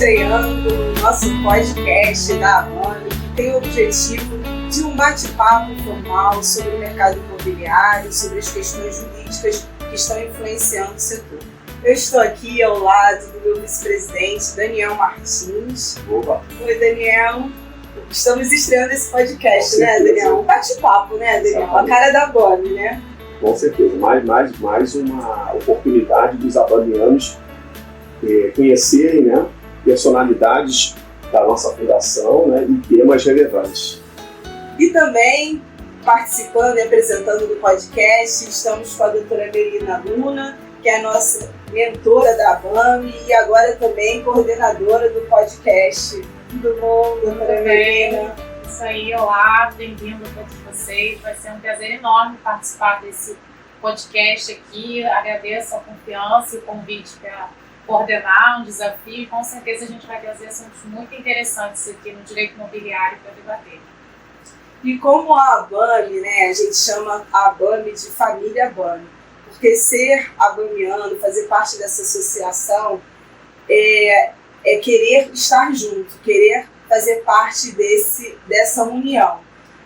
estreando o nosso podcast da Abami, que tem o objetivo de um bate-papo informal sobre o mercado imobiliário, sobre as questões jurídicas que estão influenciando o setor. Eu estou aqui ao lado do meu vice-presidente, Daniel Martins. Opa. Oi, Daniel. Estamos estreando esse podcast, né, Daniel? Um bate-papo, né, Daniel? A cara da Abami, né? Com certeza. Mais uma oportunidade dos abamianos conhecerem, né, personalidades da nossa fundação, né, e temas relevantes. E também participando e apresentando do podcast, estamos com a doutora Melina Luna, que é a nossa mentora da Abami e agora também coordenadora do podcast. Tudo bom, doutora Melina? Isso aí, olá, bem-vindo a todos vocês. Vai ser um prazer enorme participar desse podcast aqui. Agradeço a confiança e o convite para coordenar um desafio e com certeza a gente vai trazer assuntos muito interessantes aqui no direito imobiliário para debater. E como a Abami, né, a gente chama a Abami de família Abami, porque ser abamiano, fazer parte dessa associação é querer estar junto, querer fazer parte dessa união.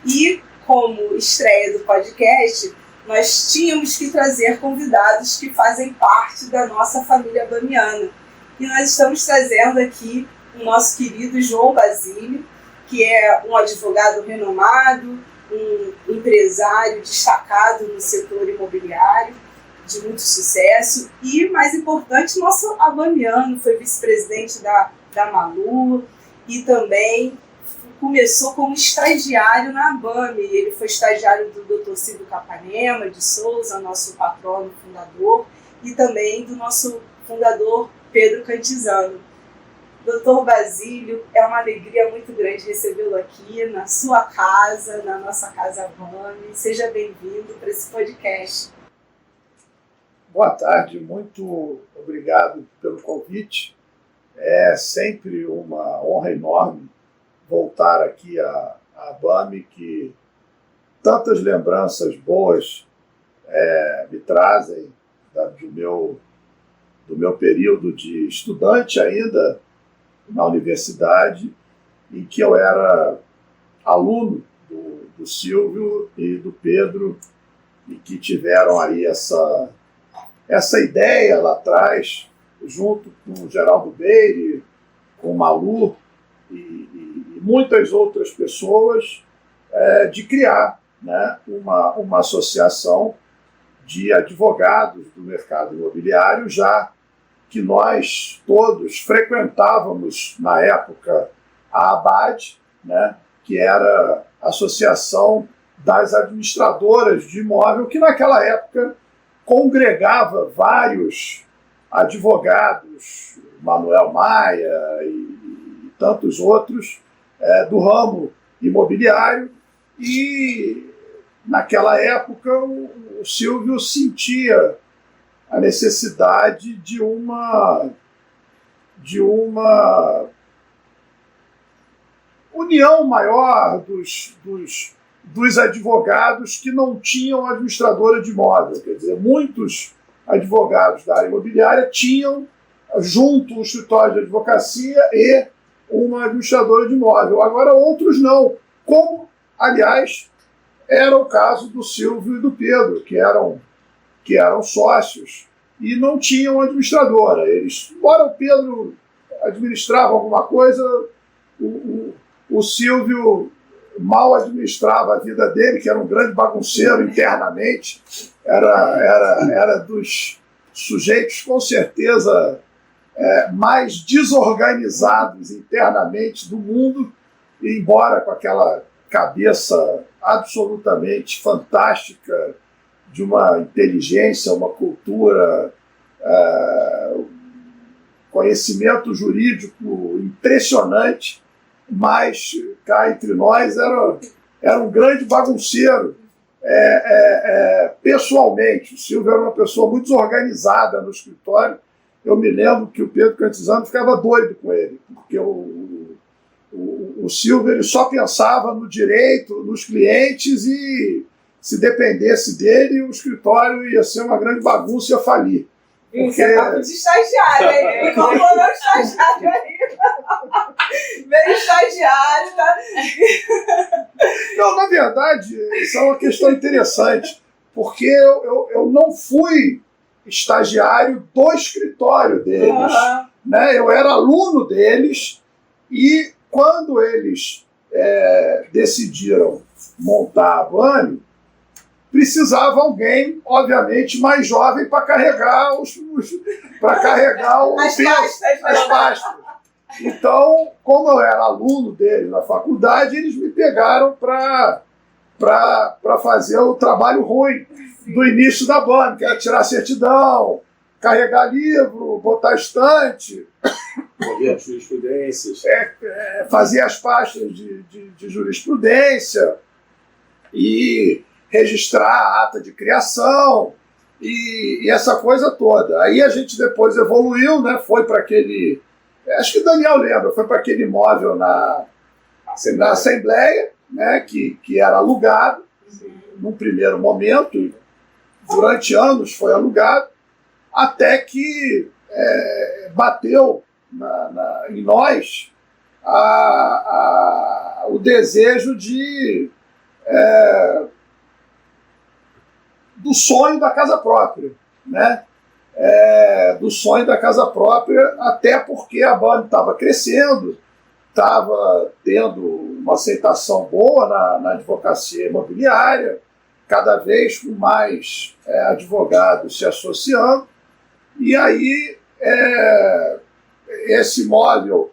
E como estreia do podcast, nós tínhamos que trazer convidados que fazem parte da nossa família abamiana. E nós estamos trazendo aqui o nosso querido João Basílio, que é um advogado renomado, um empresário destacado no setor imobiliário, de muito sucesso. E, mais importante, nosso abamiano, foi vice-presidente da Malu e também começou como estagiário na Abami. Ele foi estagiário do Dr. Cido Capanema de Souza, nosso patrono fundador, e também do nosso fundador Pedro Cantizano. Doutor Basílio, é uma alegria muito grande recebê-lo aqui na sua casa, na nossa casa Abami. Seja bem-vindo para esse podcast. Boa tarde, muito obrigado pelo convite. É sempre uma honra enorme voltar aqui à Abami, que tantas lembranças boas me trazem do meu período de estudante ainda na universidade, em que eu era aluno do Silvio e do Pedro, e que tiveram aí essa ideia lá atrás, junto com o Geraldo Beire, com o Malu e muitas outras pessoas, de criar, né, uma associação de advogados do mercado imobiliário, já que nós todos frequentávamos, na época, a ABAD, né, que era a Associação das Administradoras de Imóvel, que naquela época congregava vários advogados, Manuel Maia e tantos outros, do ramo imobiliário, e naquela época o Silvio sentia a necessidade de uma união maior dos advogados que não tinham administradora de imóvel. Quer dizer, muitos advogados da área imobiliária tinham junto um escritório de advocacia e uma administradora de imóvel. Agora outros não, como, aliás, era o caso do Silvio e do Pedro, que eram sócios e não tinham administradora. Eles, embora o Pedro administrava alguma coisa, o Silvio mal administrava a vida dele, que era um grande bagunceiro internamente, era dos sujeitos com certeza mais desorganizados internamente do mundo, e embora com aquela cabeça absolutamente fantástica, de uma inteligência, uma cultura, conhecimento jurídico impressionante, mas cá entre nós era um grande bagunceiro pessoalmente. O Silvio era uma pessoa muito desorganizada no escritório. Eu me lembro que o Pedro Cantizano ficava doido com ele, porque o Silvio ele só pensava no direito, nos clientes, e se dependesse dele, o escritório ia ser uma grande bagunça e ia falir. Isso é papo de estagiário, hein? Incorporou o estagiário aí. Veio estagiário, tá? Não, na verdade, isso é uma questão interessante, porque eu não fui estagiário do escritório deles. Né? Eu era aluno deles e quando eles decidiram montar a Abame, precisava alguém, obviamente, mais jovem para carregar as pastas. Então, como eu era aluno deles na faculdade, eles me pegaram para fazer o trabalho ruim do início da Abame, que era tirar certidão, carregar livro, botar estante, Mover jurisprudências. Fazer as pastas de jurisprudência e registrar a ata de criação e essa coisa toda. Aí a gente depois evoluiu, né? Foi para aquele... Acho que o Daniel lembra, foi para aquele imóvel na Assembleia, né? Que era alugado num primeiro momento, durante anos foi alugado, até que bateu em nós o desejo do sonho da casa própria, né? Do sonho da casa própria, até porque a Abame estava crescendo, estava tendo uma aceitação boa na advocacia imobiliária, cada vez com mais advogados se associando, e aí esse imóvel,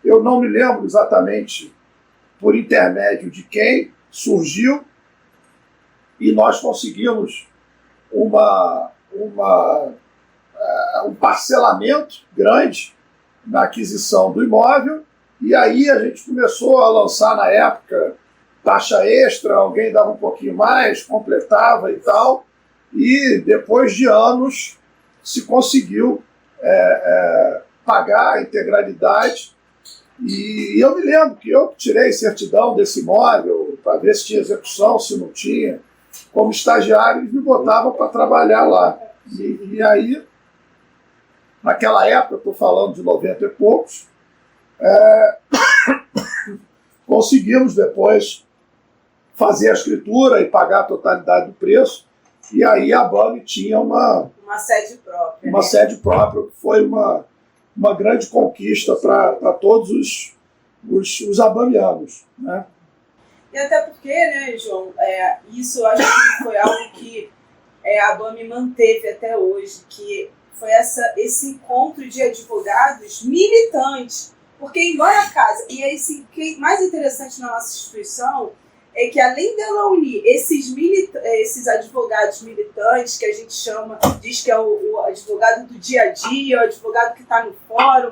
eu não me lembro exatamente por intermédio de quem surgiu, e nós conseguimos um parcelamento grande na aquisição do imóvel, e aí a gente começou a lançar na época taxa extra, alguém dava um pouquinho mais, completava e tal, e depois de anos se conseguiu pagar a integralidade. E eu me lembro que eu tirei certidão desse imóvel para ver se tinha execução, se não tinha. Como estagiário, eles me botavam para trabalhar lá. E aí, naquela época, estou falando de 90 e poucos, conseguimos depois fazer a escritura e pagar a totalidade do preço. E aí a Abame tinha uma sede própria. Uma sede própria, que foi uma grande conquista para todos os abamianos, né? E até porque, né, João, isso eu acho que foi algo que a Abame manteve até hoje, que foi esse encontro de advogados militantes. Porque embora a casa, e aí, assim, o que é mais interessante na nossa instituição é que além dela unir esses advogados militantes, que a gente diz que é o advogado do dia a dia, o advogado que está no fórum,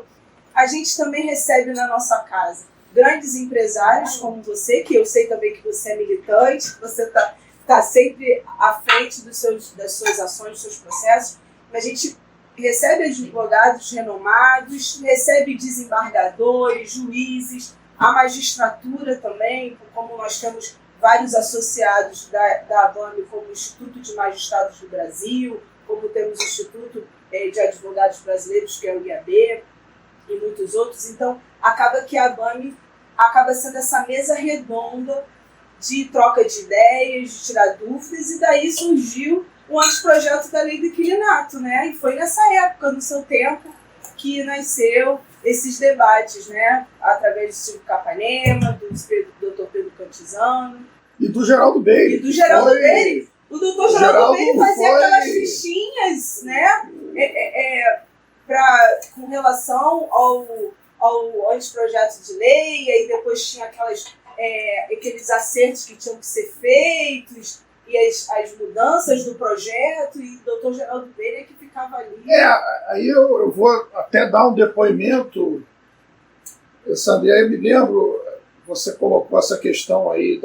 a gente também recebe na nossa casa grandes empresários como você, que eu sei também que você é militante, você está sempre à frente das suas ações, dos seus processos, mas a gente recebe advogados renomados, recebe desembargadores, juízes, a magistratura também, como nós temos vários associados da Abame, como o Instituto de Magistrados do Brasil, como temos o Instituto de Advogados Brasileiros, que é o IAB, e muitos outros. Então, acaba que a Abame acaba sendo essa mesa redonda de troca de ideias, de tirar dúvidas, e daí surgiu o anteprojeto da Lei do Inquilinato, né? E foi nessa época, no seu tempo, que nasceu esses debates, né? Através do Silvio Capanema, do Dr. Pedro Cantizano. E do Geraldo Beire. E do Geraldo Beire. O doutor Geraldo Beire fazia aquelas fichinhas, né? Com relação ao anteprojeto de lei, aí depois tinha aqueles acertos que tinham que ser feitos, e as mudanças do projeto, e o doutor Geraldo Beire é que ficava ali. Aí eu vou até dar um depoimento, Sandra, eu me lembro, você colocou essa questão aí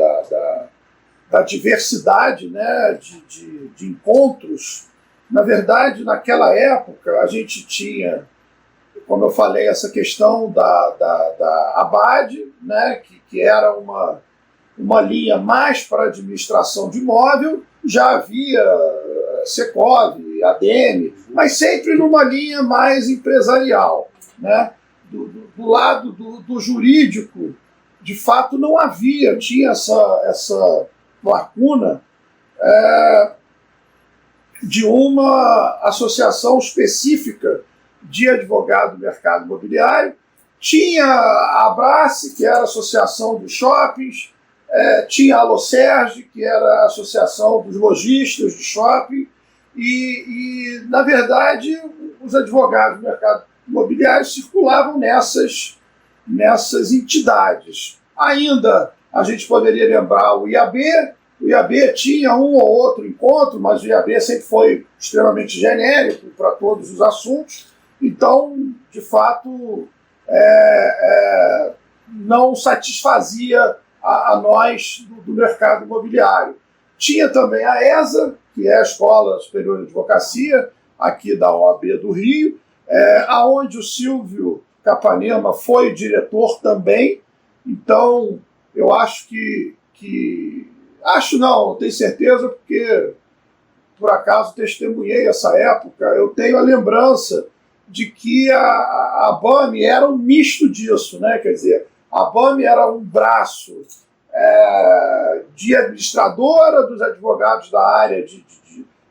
da diversidade, né, de encontros. Na verdade, naquela época, a gente tinha, como eu falei, essa questão da ABAD, né, que era uma linha mais para administração de imóvel. Já havia Secov, e ADM, mas sempre numa linha mais empresarial, né? Do lado do jurídico, de fato, não havia, tinha essa lacuna de uma associação específica de advogado do mercado imobiliário. Tinha a Abrace, que era a associação dos shoppings, tinha a Alocerge, que era a associação dos lojistas de shopping, e na verdade, os advogados do mercado imobiliário circulavam nessas entidades. Ainda a gente poderia lembrar o IAB. O IAB tinha um ou outro encontro, mas o IAB sempre foi extremamente genérico para todos os assuntos. Então, de fato, não satisfazia a nós do mercado imobiliário. Tinha também a ESA, que é a Escola Superior de Advocacia, aqui da OAB do Rio, aonde o Silvio Capanema foi diretor também. Então, eu acho acho não, tenho certeza, porque por acaso testemunhei essa época. Eu tenho a lembrança de que a ABAME era um misto disso, né? Quer dizer, a ABAME era um braço de administradora dos advogados da área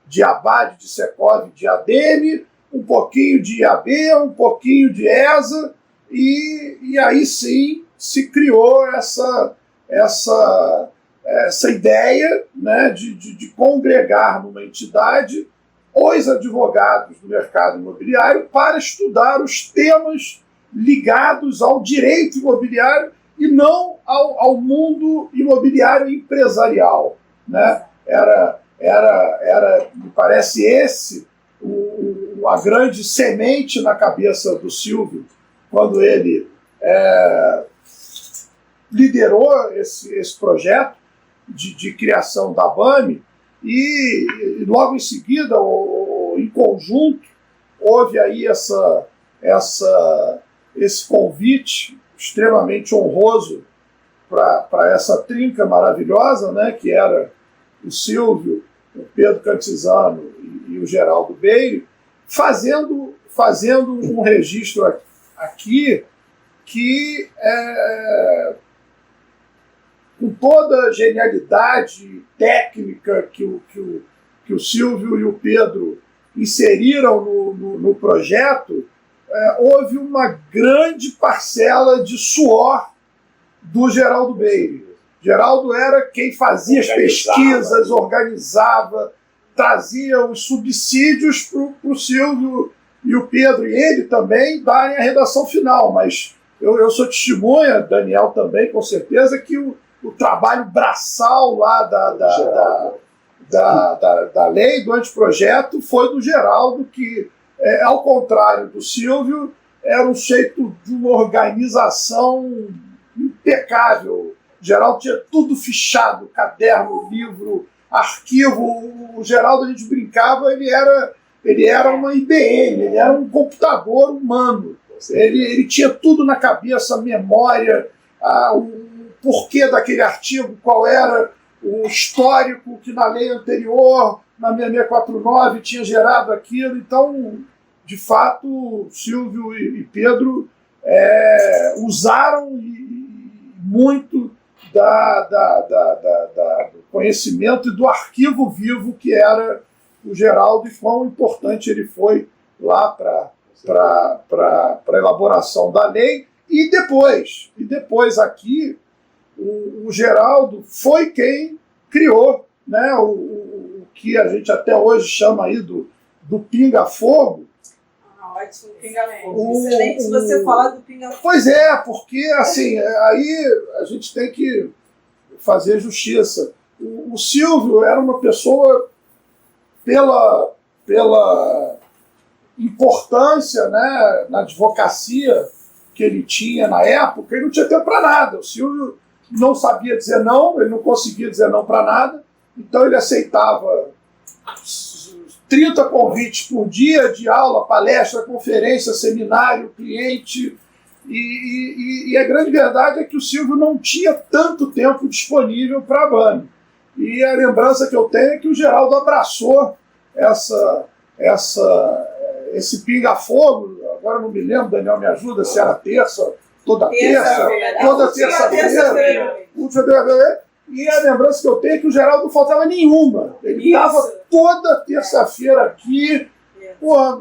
de ABAD, de Secov, de ADM, um pouquinho de IAB, um pouquinho de ESA, e aí sim se criou essa ideia, né, de congregar numa entidade os advogados do mercado imobiliário para estudar os temas ligados ao direito imobiliário e não ao mundo imobiliário empresarial, né? Me parece esse a grande semente na cabeça do Silvio, quando ele liderou esse projeto de criação da ABAME, e logo em seguida, em conjunto, houve aí esse convite extremamente honroso para essa trinca maravilhosa, né, que era o Silvio, o Pedro Cantizano e o Geraldo Beire, fazendo um registro aqui que, com toda a genialidade técnica que o Silvio e o Pedro inseriram no projeto, houve uma grande parcela de suor do Geraldo Beire. Geraldo era quem fazia as pesquisas, organizava, trazia os subsídios para o Silvio e o Pedro, e ele também darem a redação final. Mas eu sou testemunha, Daniel também, com certeza, que o trabalho braçal lá da lei, do anteprojeto, foi do Geraldo, que, ao contrário do Silvio, era um jeito de uma organização impecável. O Geraldo tinha tudo fichado, caderno, livro, arquivo. O Geraldo, a gente brincava, ele era uma IBM, ele era um computador humano. Ele tinha tudo na cabeça, memória, o porquê daquele artigo, qual era o histórico que na lei anterior, na 6649, tinha gerado aquilo. Então, de fato, Silvio e Pedro usaram muito do conhecimento e do arquivo vivo que era o Geraldo, e quão importante ele foi lá para a elaboração da lei. E depois aqui, o Geraldo foi quem criou, né, o que a gente até hoje chama aí do pinga-fogo. Ótimo, pinga-fogo. Excelente você falar do pinga-fogo. Pois é, porque assim, aí a gente tem que fazer justiça. O Silvio era uma pessoa, pela importância, né, na advocacia que ele tinha na época, ele não tinha tempo para nada. O Silvio não sabia dizer não, ele não conseguia dizer não para nada, então ele aceitava 30 convites por dia de aula, palestra, conferência, seminário, cliente, e a grande verdade é que o Silvio não tinha tanto tempo disponível para a ABAME. E a lembrança que eu tenho é que o Geraldo abraçou esse pinga-fogo, agora não me lembro, Daniel me ajuda, se era terça, toda terça-feira, e a lembrança que eu tenho é que o Geraldo não faltava nenhuma. Ele estava toda terça-feira aqui,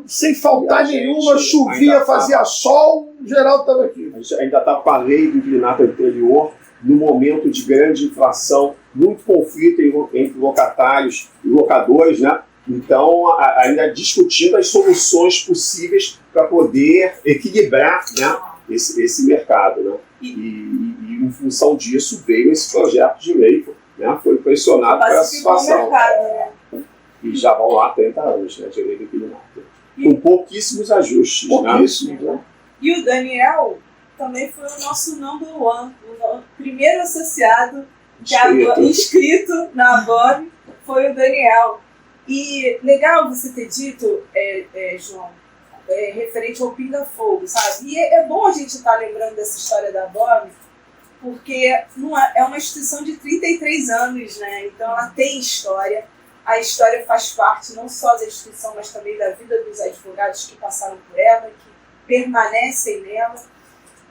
sem faltar nenhuma, chovia, fazia sol, o Geraldo estava aqui. A gente ainda estava com a lei do inclinato anterior, no momento de grande inflação, muito conflito entre locatários e locadores, né? Então, ainda discutindo as soluções possíveis para poder equilibrar, né, esse mercado, né? E em função disso veio esse projeto de lei, né? Foi pressionado para essa situação. Mercado, né? E já vão lá 30 anos, né, de lei do inclinato. Com pouquíssimos ajustes. Pouquíssimos, né? E o Daniel também foi o nosso number one, o primeiro associado inscrito na ABAME foi o Daniel. E legal você ter dito, João, referente ao pinga-fogo, sabe? E é bom a gente estar lembrando dessa história da ABAME, porque é uma instituição de 33 anos, né? Então ela tem história. A história faz parte não só da instituição, mas também da vida dos advogados que passaram por ela, que permanecem nela.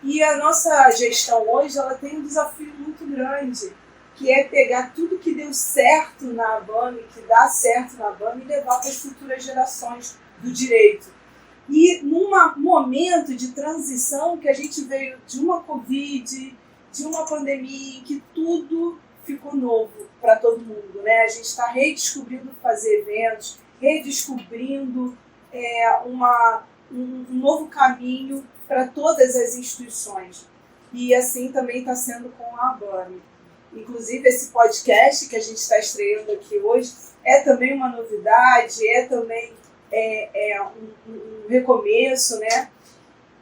E a nossa gestão hoje, ela tem um desafio muito grande, que é pegar tudo que deu certo na ABAME, que dá certo na ABAME, e levar para as futuras gerações do direito. E num momento de transição que a gente veio de uma Covid, de uma pandemia, em que tudo ficou novo para todo mundo, né? A gente está redescobrindo fazer eventos, redescobrindo um novo caminho para todas as instituições. E assim também está sendo com a ABAME. Inclusive, esse podcast que a gente está estreando aqui hoje é também uma novidade, é também um recomeço, né?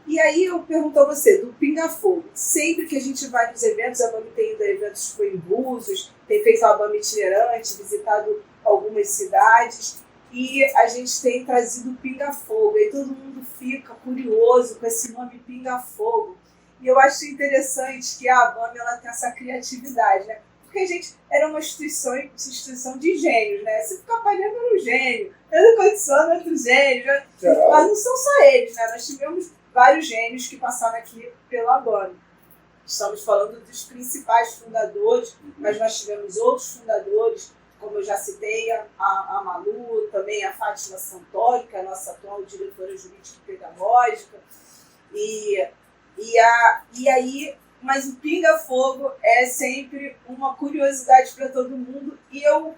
E aí eu pergunto a você, do pinga-fogo, sempre que a gente vai nos eventos, a ABAME tem ido a eventos em Búzios, tem feito a ABAME itinerante, visitado algumas cidades, e a gente tem trazido o pinga-fogo, e todo mundo fica curioso com esse nome pinga-fogo. E eu acho interessante que a ABAME ela tem essa criatividade, né? Porque a gente era uma instituição de gênios, né? Se ficar palhando era um gênio, Pedro Condição outro gênio, né? Mas não são só eles, né? Nós tivemos vários gênios que passaram aqui pela ABAME. Estamos falando dos principais fundadores, mas nós tivemos outros fundadores, como eu já citei, a Malu, também a Fátima Santoro, que é a nossa atual diretora jurídica e pedagógica. E aí, mas o pinga-fogo é sempre uma curiosidade para todo mundo, e eu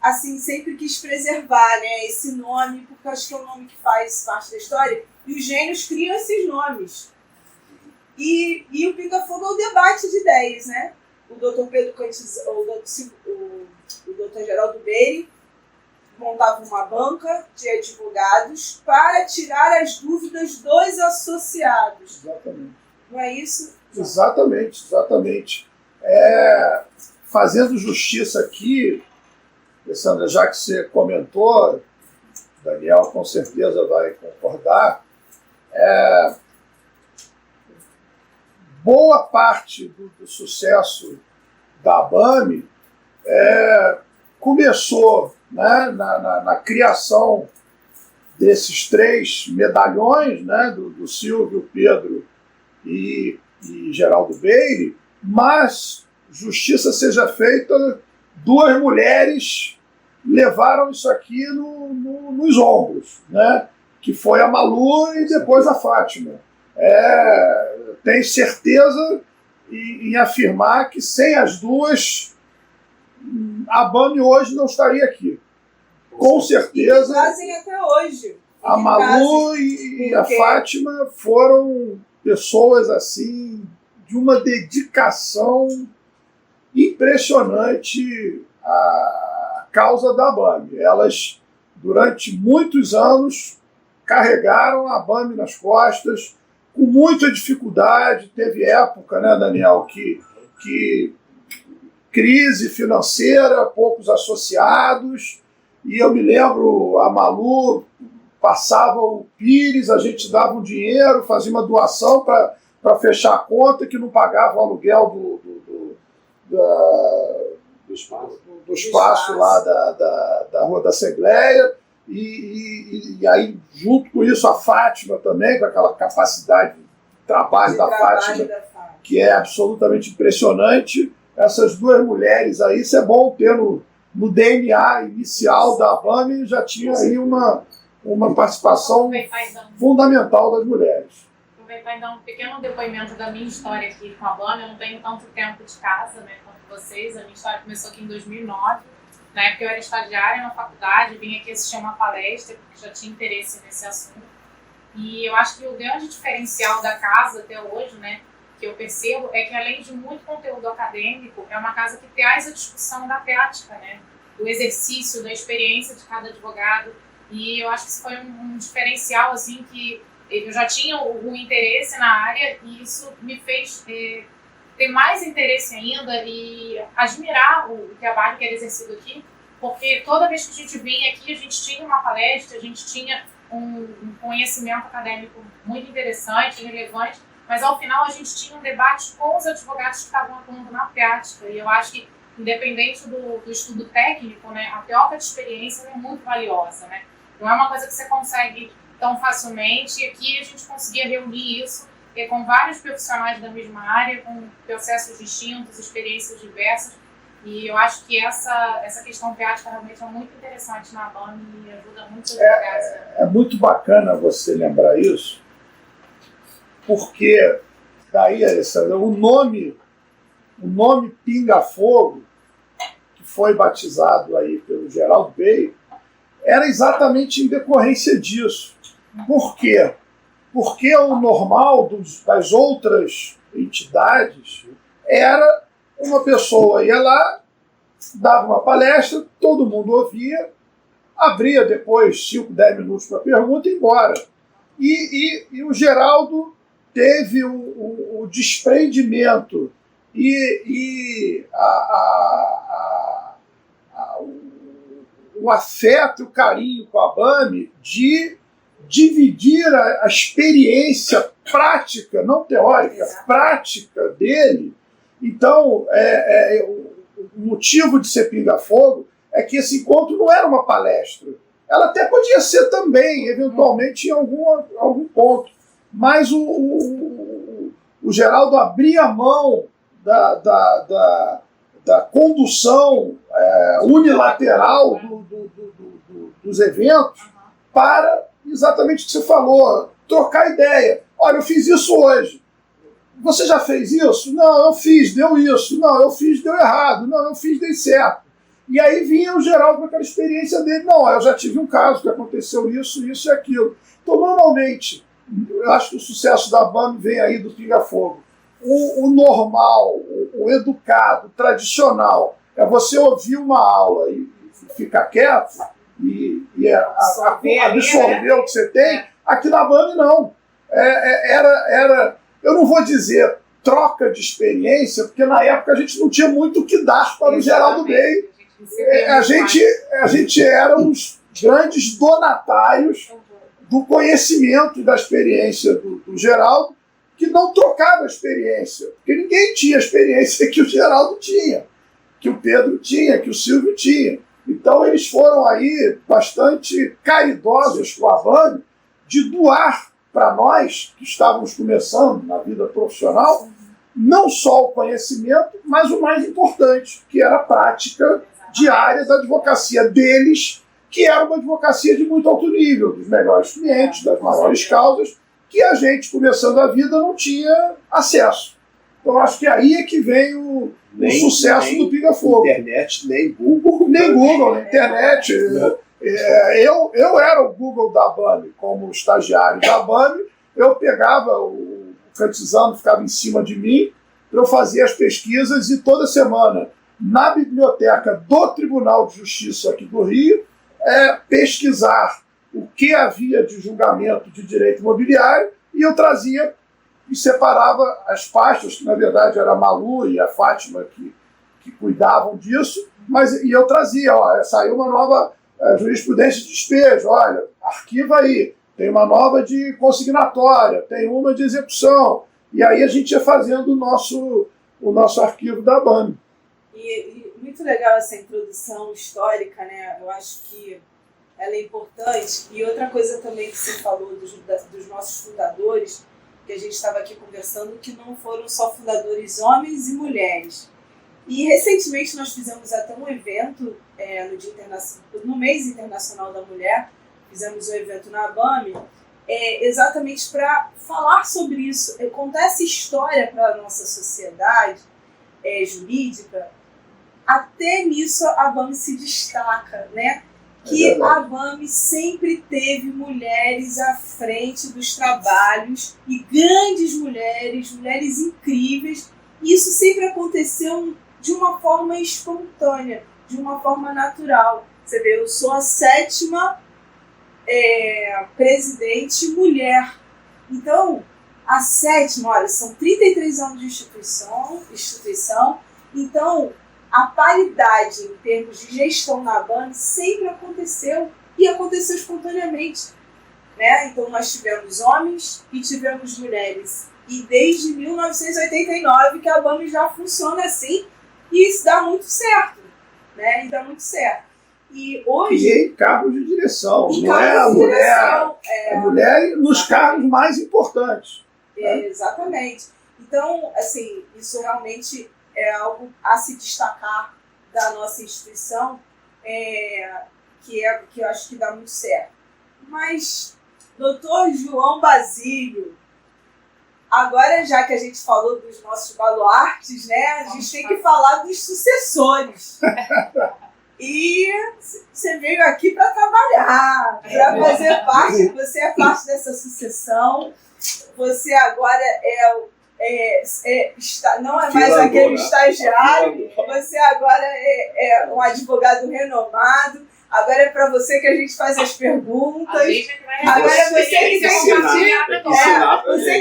assim, sempre quis preservar, né, esse nome, porque eu acho que é um nome que faz parte da história, e os gênios criam esses nomes. E o pinga-fogo é o debate de ideias, né? O doutor Pedro Cantis, o doutor Geraldo Beire montava uma banca de advogados para tirar as dúvidas dos associados. Exatamente. Não é isso? Exatamente. Fazendo justiça aqui, Alessandra, já que você comentou, Daniel com certeza vai concordar, boa parte do sucesso da ABAME começou, né, na criação desses 3 medalhões, né, do Silvio, Pedro e Geraldo Beire, mas, justiça seja feita, 2 mulheres levaram isso aqui nos ombros, né, que foi a Malu e depois a Fátima. Tenho certeza em afirmar que sem as duas, a ABAME hoje não estaria aqui. Com certeza. E fazem até hoje. A Malu e a Fátima foram pessoas assim de uma dedicação impressionante à causa da ABAME. Elas, durante muitos anos, carregaram a ABAME nas costas, com muita dificuldade. Teve época, né, Daniel, que crise financeira, poucos associados, e eu me lembro, a Malu passava o Pires, a gente dava um dinheiro, fazia uma doação para fechar a conta, que não pagava o aluguel do espaço lá da Rua da Assembleia, e aí, junto com isso, a Fátima também, com aquela capacidade de trabalho da Fátima, que é absolutamente impressionante. Essas duas mulheres aí, isso é bom ter no DNA inicial da ABAME, já tinha aí uma participação fundamental das mulheres. Aproveitar e dar um pequeno depoimento da minha história aqui com a ABAME. Eu não tenho tanto tempo de casa, né, quanto vocês. A minha história começou aqui em 2009. Na época eu era estagiária na faculdade, vim aqui assistir uma palestra, porque já tinha interesse nesse assunto. E eu acho que o grande diferencial da casa até hoje, né, que eu percebo, é que além de muito conteúdo acadêmico, é uma casa que traz a discussão da prática, né, do exercício, da experiência de cada advogado. E eu acho que isso foi um diferencial, assim, que eu já tinha o interesse na área e isso me fez ter mais interesse ainda e admirar o trabalho que era exercido aqui, porque toda vez que a gente vinha aqui, a gente tinha uma palestra, a gente tinha um conhecimento acadêmico muito interessante, relevante, mas ao final a gente tinha um debate com os advogados que estavam atuando na prática. E eu acho que, independente do estudo técnico, né, a troca de experiência é muito valiosa, né? Não é uma coisa que você consegue tão facilmente, e aqui a gente conseguia reunir isso com vários profissionais da mesma área, com processos distintos, experiências diversas, e eu acho que essa questão prática realmente é muito interessante na ABAME e ajuda muito os advogados. É muito bacana você lembrar isso, porque daí, Alessandra, o nome Pinga Fogo, que foi batizado aí pelo Geraldo Bey, era exatamente em decorrência disso. Por quê? Porque o normal das outras entidades era uma pessoa ia lá, dava uma palestra, todo mundo ouvia, abria depois 5, 10 minutos para pergunta e ia embora. E o Geraldo teve o desprendimento e o afeto e o carinho com a ABAME de dividir a experiência prática, não teórica, prática dele. Então, o motivo de ser Pinga Fogo é que esse encontro não era uma palestra. Ela até podia ser também, eventualmente, em algum ponto. Mas o Geraldo abria a mão da condução unilateral dos eventos para exatamente o que você falou, trocar ideia. Olha, eu fiz isso hoje. Você já fez isso? Não, eu fiz, deu isso. Não, eu fiz, deu errado. Não, eu fiz, dei certo. E aí vinha o Geraldo com aquela experiência dele. Não, eu já tive um caso que aconteceu isso e aquilo. Então, normalmente, eu acho que o sucesso da ABAME vem aí do Pinga Fogo. O normal, o educado, o tradicional, é você ouvir uma aula e ficar quieto e absorver o que você tem. Aqui na ABAME, não. Era, eu não vou dizer troca de experiência, porque na época a gente não tinha muito o que dar para o Geraldo Bey. A gente era os grandes donatários do conhecimento e da experiência do Geraldo, que não trocava a experiência, porque ninguém tinha a experiência que o Geraldo tinha, que o Pedro tinha, que o Silvio tinha. Então eles foram aí bastante caridosos com a ABAME de doar para nós, que estávamos começando na vida profissional, não só o conhecimento, mas o mais importante, que era a prática diária da advocacia deles, que era uma advocacia de muito alto nível, dos melhores clientes, das maiores causas, que a gente, começando a vida, não tinha acesso. Então, acho que aí é que vem o sucesso do Pinga Fogo. Internet, nem Google. Nem Google, na internet. Eu era o Google da ABAME, como estagiário da ABAME. Eu pegava o Cantizano, ficava em cima de mim, para eu fazer as pesquisas, e toda semana, na biblioteca do Tribunal de Justiça aqui do Rio, pesquisar o que havia de julgamento de direito imobiliário, e eu trazia e separava as pastas, que na verdade era a Malu e a Fátima que cuidavam disso, e eu trazia, saiu uma nova jurisprudência de despejo, olha, arquiva aí, tem uma nova de consignatória, tem uma de execução, e aí a gente ia fazendo o nosso arquivo da ABAME. E muito legal essa introdução histórica, né? Eu acho que ela é importante. E outra coisa também que você falou dos nossos fundadores, que a gente estava aqui conversando, que não foram só fundadores homens e mulheres. E recentemente nós fizemos até um evento no mês internacional da mulher, fizemos um evento na ABAME, exatamente para falar sobre isso, contar essa história para a nossa sociedade jurídica. Até nisso a ABAME se destaca, né? Que a ABAME sempre teve mulheres à frente dos trabalhos e grandes mulheres incríveis. E isso sempre aconteceu de uma forma espontânea, de uma forma natural. Você vê, eu sou a 7ª presidente mulher. Então, a 7ª, olha, são 33 anos de instituição. Então, a paridade em termos de gestão na ABAME sempre aconteceu e aconteceu espontaneamente, né? Então, nós tivemos homens e tivemos mulheres. E desde 1989 que a ABAME já funciona assim e isso dá muito certo, né? E dá muito certo. E hoje... E em cargos de direção, não é a mulher, a mulher nos cargos mais importantes. Né? Exatamente. Então, assim, isso realmente é algo a se destacar da nossa instituição, que eu acho que dá muito certo. Mas, doutor João Basílio, agora já que a gente falou dos nossos baluartes, né, a gente tem que falar dos sucessores. E você veio aqui para trabalhar, para fazer parte, você é parte dessa sucessão, você agora não é mais aquele estagiário, você agora é um advogado renomado, agora é para você que a gente faz as perguntas, agora é você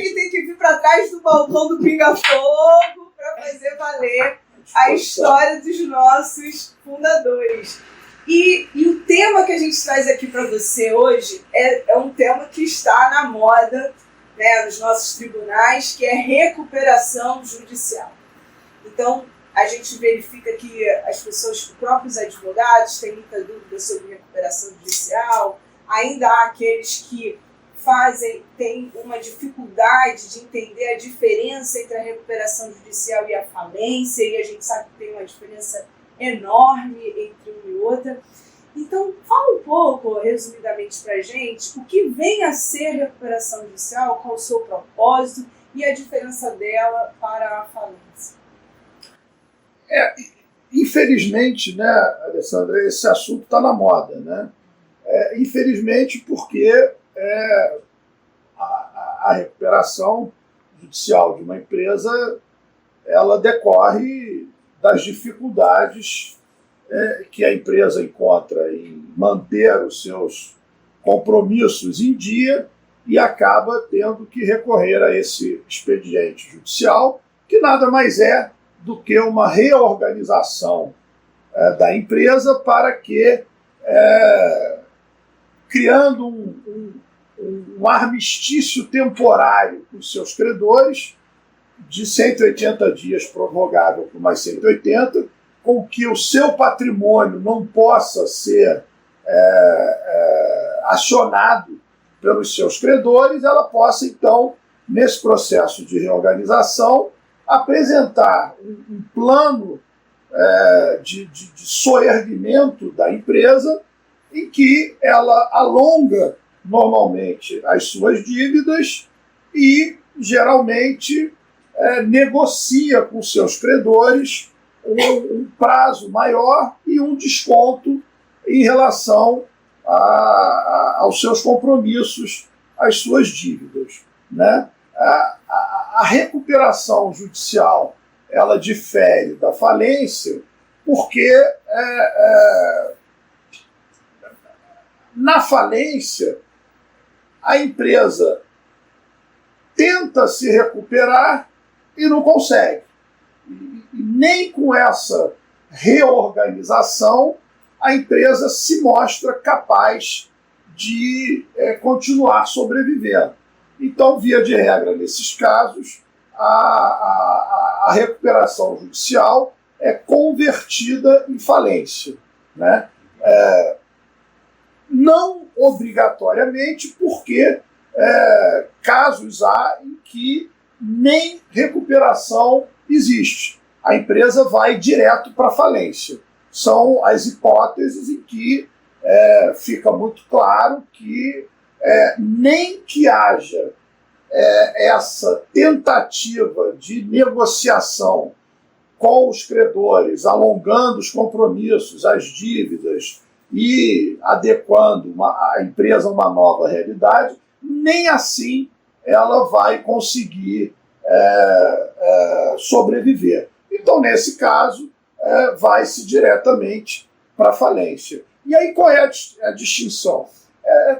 que tem que vir para trás do balcão do Pinga-Fogo para fazer valer a história dos nossos fundadores. E o tema que a gente traz aqui para você hoje é um tema que está na moda, né, nos nossos tribunais, que é recuperação judicial. Então, a gente verifica que as pessoas, os próprios advogados, têm muita dúvida sobre recuperação judicial, ainda há aqueles que têm uma dificuldade de entender a diferença entre a recuperação judicial e a falência, e a gente sabe que tem uma diferença enorme entre uma e outra. Então, fala um pouco, resumidamente, para a gente, o que vem a ser recuperação judicial, qual o seu propósito e a diferença dela para a falência. Infelizmente, né, Alessandra, esse assunto está na moda, né? Infelizmente, porque a recuperação judicial de uma empresa ela decorre das dificuldades que a empresa encontra em manter os seus compromissos em dia e acaba tendo que recorrer a esse expediente judicial, que nada mais é do que uma reorganização da empresa para que, criando um armistício temporário com os seus credores, de 180 dias prorrogável por mais 180, com que o seu patrimônio não possa ser acionado pelos seus credores, ela possa, então, nesse processo de reorganização, apresentar um plano de soerguimento da empresa em que ela alonga normalmente as suas dívidas e, geralmente, negocia com seus credores um prazo maior e um desconto em relação aos seus compromissos, às suas dívidas, né? A recuperação judicial ela difere da falência porque na falência a empresa tenta se recuperar e não consegue. E nem com essa reorganização a empresa se mostra capaz de continuar sobrevivendo. Então, via de regra, nesses casos, a recuperação judicial é convertida em falência, né? não obrigatoriamente, porque casos há em que nem recuperação existe. A empresa vai direto para a falência. São as hipóteses em que fica muito claro que nem que haja essa tentativa de negociação com os credores, alongando os compromissos, as dívidas e adequando a empresa a uma nova realidade, nem assim ela vai conseguir sobreviver. Então, nesse caso, vai-se diretamente para a falência. E aí qual é a distinção?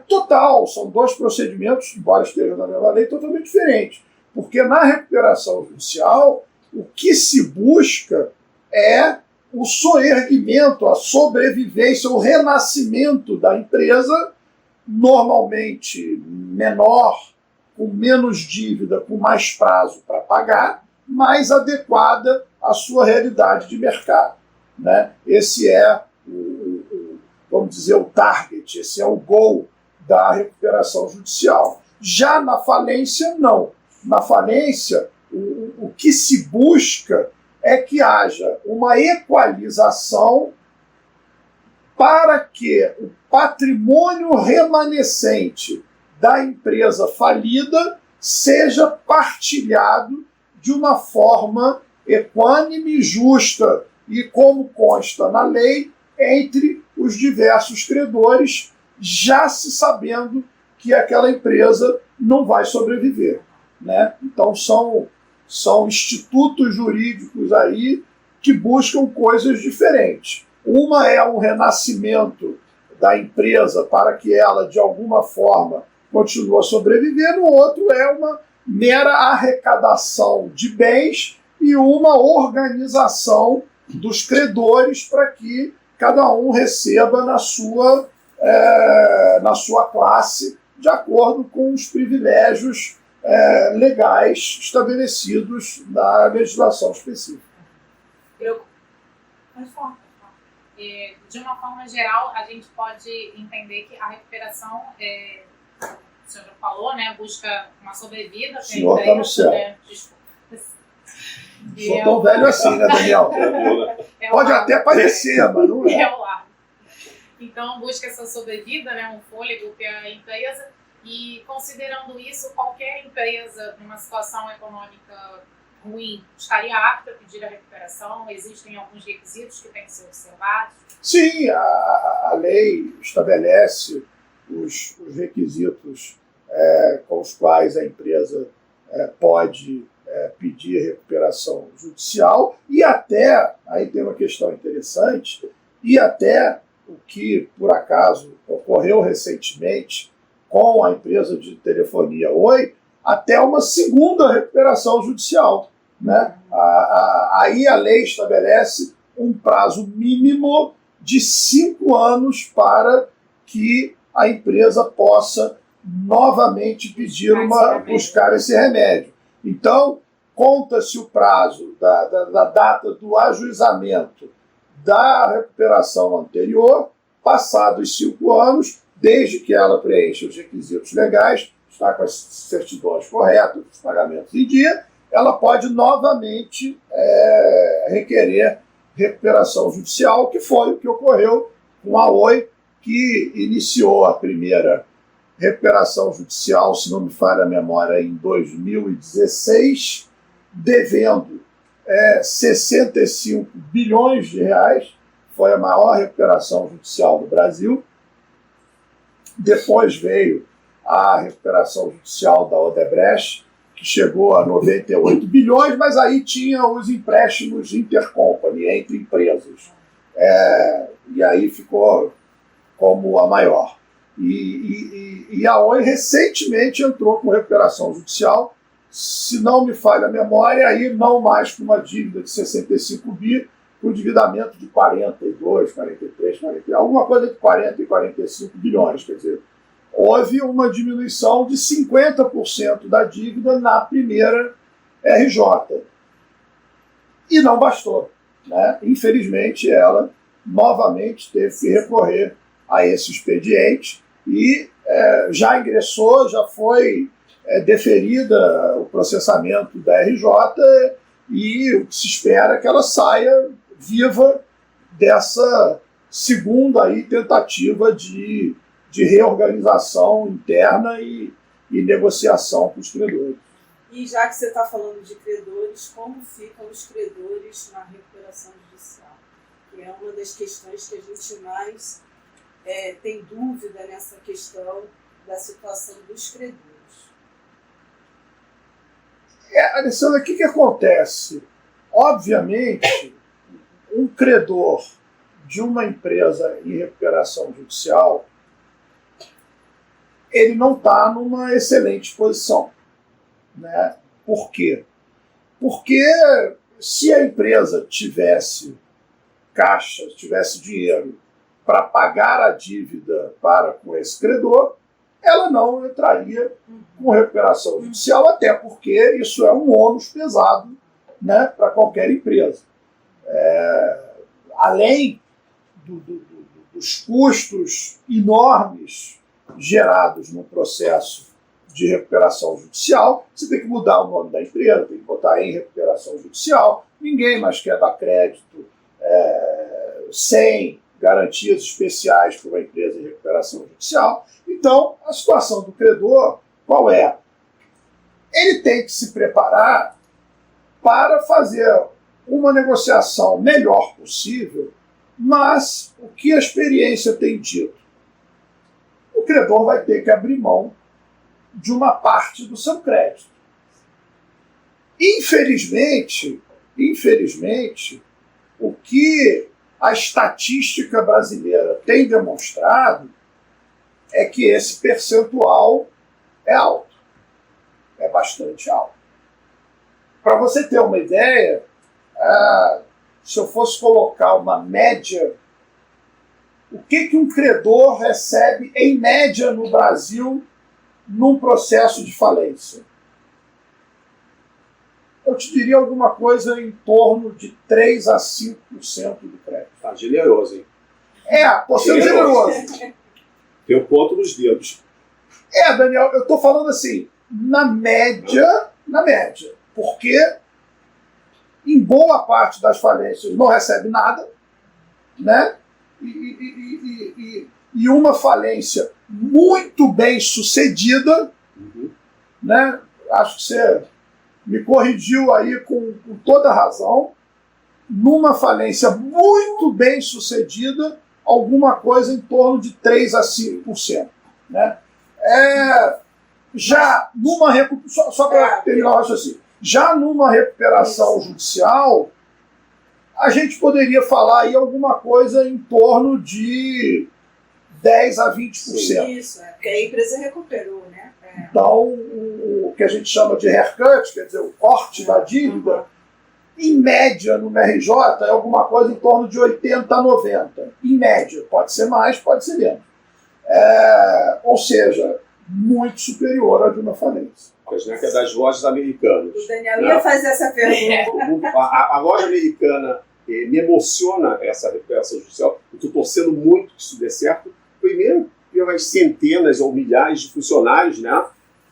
Total, são dois procedimentos, embora estejam na mesma lei, totalmente diferentes. Porque na recuperação judicial, o que se busca é o soerguimento, a sobrevivência, o renascimento da empresa, normalmente menor, com menos dívida, com mais prazo para pagar, mais adequada à sua realidade de mercado, né? Esse é vamos dizer, o target, esse é o goal da recuperação judicial. Já na falência, não. Na falência, o que se busca é que haja uma equalização para que o patrimônio remanescente da empresa falida seja partilhado de uma forma equânime, justa e, como consta na lei, entre os diversos credores, já se sabendo que aquela empresa não vai sobreviver, né? Então são institutos jurídicos aí que buscam coisas diferentes. Uma é um renascimento da empresa para que ela, de alguma forma, continue a sobreviver, o outro é uma mera arrecadação de bens e uma organização dos credores para que cada um receba na sua classe, de acordo com os privilégios legais estabelecidos na legislação específica. De uma forma geral, a gente pode entender que a recuperação, o senhor já falou, né, busca uma sobrevida. O senhor está no céu. Né? Desculpa. Sou tão velho assim, né, Daniel? Pode até parecer, mas não é. Então, busca essa sobrevida, né, um fôlego que a empresa, e considerando isso, qualquer empresa numa situação econômica ruim estaria apta a pedir a recuperação? Existem alguns requisitos que têm que ser observados? Sim, a lei estabelece os requisitos com os quais a empresa pode pedir recuperação judicial, e até, aí tem uma questão interessante, e até o que, por acaso, ocorreu recentemente com a empresa de telefonia Oi, até uma segunda recuperação judicial, né? Aí a lei estabelece um prazo mínimo de 5 anos para que a empresa possa novamente buscar esse remédio. Então, conta-se o prazo da data do ajuizamento da recuperação anterior, passados 5 anos, desde que ela preencha os requisitos legais, está com as certidões corretas, os pagamentos em dia, ela pode novamente requerer recuperação judicial, que foi o que ocorreu com a Oi, que iniciou a primeira recuperação judicial, se não me falha a memória, em 2016, devendo 65 bilhões de reais, foi a maior recuperação judicial do Brasil. Depois veio a recuperação judicial da Odebrecht, que chegou a 98 bilhões, mas aí tinha os empréstimos intercompany, entre empresas. E aí ficou como a maior. E a Oi recentemente entrou com recuperação judicial, se não me falha a memória, aí não mais com uma dívida de 65 bi, com endividamento de 42, 43, 43, alguma coisa de 40 e 45 bilhões. Quer dizer, houve uma diminuição de 50% da dívida na primeira RJ. E não bastou, né? Infelizmente, ela novamente teve que recorrer a esse expediente e já ingressou, já foi deferida o processamento da RJ e o que se espera é que ela saia viva dessa segunda aí tentativa de reorganização interna e negociação com os credores. E já que você está falando de credores, como ficam os credores na recuperação judicial? Que é uma das questões que a gente mais tem dúvida nessa questão da situação dos credores. Alessandra, o que acontece? Obviamente, um credor de uma empresa em recuperação judicial, ele não está numa excelente posição. Né? Por quê? Porque se a empresa tivesse caixa, tivesse dinheiro para pagar a dívida com esse credor, ela não entraria com recuperação judicial, até porque isso é um ônus pesado, né, para qualquer empresa. Além dos custos enormes gerados no processo de recuperação judicial, você tem que mudar o nome da empresa, tem que botar em recuperação judicial, ninguém mais quer dar crédito sem garantias especiais para uma empresa em recuperação judicial. Então, a situação do credor, qual é? Ele tem que se preparar para fazer uma negociação melhor possível, mas o que a experiência tem dito? O credor vai ter que abrir mão de uma parte do seu crédito. Infelizmente, o que a estatística brasileira tem demonstrado é que esse percentual é alto, é bastante alto. Para você ter uma ideia, se eu fosse colocar uma média, o que um credor recebe em média no Brasil num processo de falência? Eu te diria alguma coisa em torno de 3 a 5% do crédito. Tá generoso, hein? Tô sendo generoso. Eu conto nos dedos. Daniel, eu estou falando assim, na média, porque em boa parte das falências não recebe nada, né? E uma falência muito bem sucedida, né? Acho que você me corrigiu aí com toda razão, numa falência muito bem sucedida, alguma coisa em torno de 3 a 5%. Né? Já numa só para terminar o raciocínio, já numa recuperação judicial, a gente poderia falar aí alguma coisa em torno de 10 a 20%. Isso, porque a empresa recuperou, né? Então, o que a gente chama de haircut, quer dizer, o corte da dívida, em média no MRJ é alguma coisa em torno de 80 a 90. Em média, pode ser mais, pode ser menos. Ou seja, muito superior à de uma falência. Que é das lojas americanas. O Daniel ia fazer essa pergunta. A loja americana me emociona essa recuperação judicial. Eu estou torcendo muito que isso dê certo. Primeiro, pelas centenas ou milhares de funcionários, né,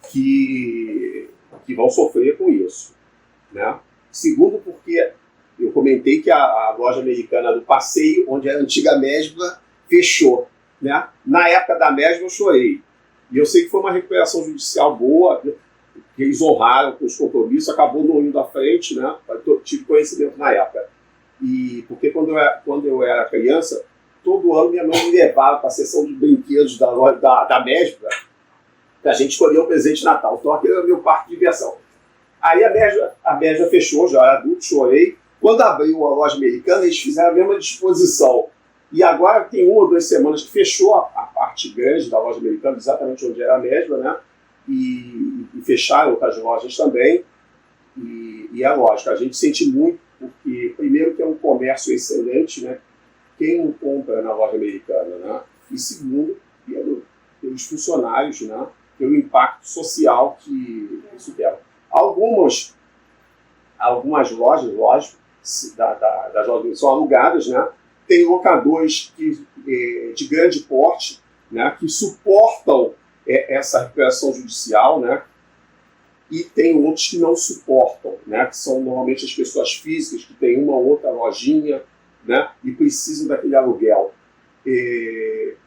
que vão sofrer com isso. Né? Segundo, porque eu comentei que a loja americana do Passeio, onde a antiga Mesbla, fechou. Né? Na época da Mesbla eu chorei. E eu sei que foi uma recuperação judicial boa, que eles honraram com os compromissos, acabou não indo à frente, né? Eu tive conhecimento na época. E porque quando eu era criança, todo ano minha mãe me levava para a sessão de brinquedos da Mesbla, para a gente escolher o presente de Natal. Então aquele era o meu parque de diversão. Aí a Mesbla fechou, já era adulto, chorei. Quando abriu a loja americana, eles fizeram a mesma disposição. E agora tem 1 ou 2 semanas que fechou a parte grande da loja americana, exatamente onde era a Mesbla, né? E fecharam outras lojas também. E é lógico, a gente sente muito, porque primeiro que é um comércio excelente, né? Quem não compra na loja americana, né? E segundo, pelos funcionários, né? Pelo impacto social que isso tem. Algumas lojas, lógico, das lojas são alugadas, né? Tem locadores que de grande porte, né, que suportam essa recuperação judicial, né, e tem outros que não suportam, né, que são normalmente as pessoas físicas que têm uma ou outra lojinha, né, e precisam daquele aluguel.